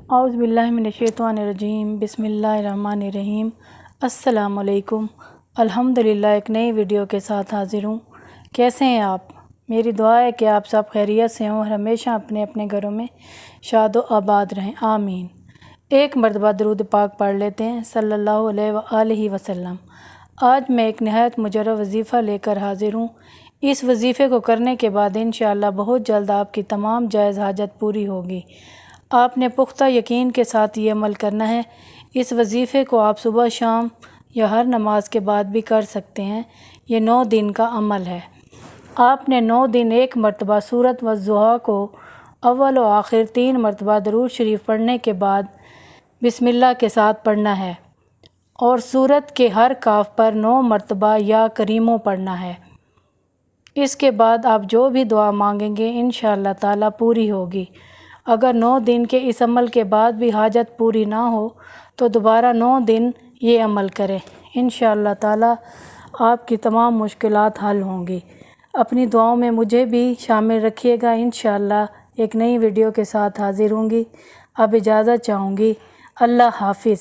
اعوذ باللہ من الشیطان الرجیم، بسم اللہ الرحمن الرحیم۔ السلام علیکم۔ الحمدللہ ایک نئی ویڈیو کے ساتھ حاضر ہوں۔ کیسے ہیں آپ؟ میری دعا ہے کہ آپ سب خیریت سے ہوں اور ہمیشہ اپنے اپنے گھروں میں شاد و آباد رہیں، آمین۔ ایک مرتبہ درود پاک پڑھ لیتے ہیں، صلی اللہ علیہ وآلہ وسلم۔ آج میں ایک نہایت مجرب وظیفہ لے کر حاضر ہوں۔ اس وظیفے کو کرنے کے بعد انشاءاللہ بہت جلد آپ کی تمام جائز حاجت پوری ہوگی۔ آپ نے پختہ یقین کے ساتھ یہ عمل کرنا ہے۔ اس وظیفے کو آپ صبح شام یا ہر نماز کے بعد بھی کر سکتے ہیں۔ یہ 9 دن کا عمل ہے۔ آپ نے 9 دن ایک مرتبہ سورۃ والضحیٰ کو اول و آخر 3 مرتبہ درود شریف پڑھنے کے بعد بسم اللہ کے ساتھ پڑھنا ہے اور سورت کے ہر کاف پر 9 مرتبہ یا کریموں پڑھنا ہے۔ اس کے بعد آپ جو بھی دعا مانگیں گے انشاءاللہ تعالیٰ پوری ہوگی۔ اگر 9 دن کے اس عمل کے بعد بھی حاجت پوری نہ ہو تو دوبارہ 9 دن یہ عمل کریں، انشاءاللہ تعالیٰ آپ کی تمام مشکلات حل ہوں گی۔ اپنی دعاؤں میں مجھے بھی شامل رکھیے گا۔ انشاءاللہ ایک نئی ویڈیو کے ساتھ حاضر ہوں گی۔ اب اجازت چاہوں گی۔ اللہ حافظ۔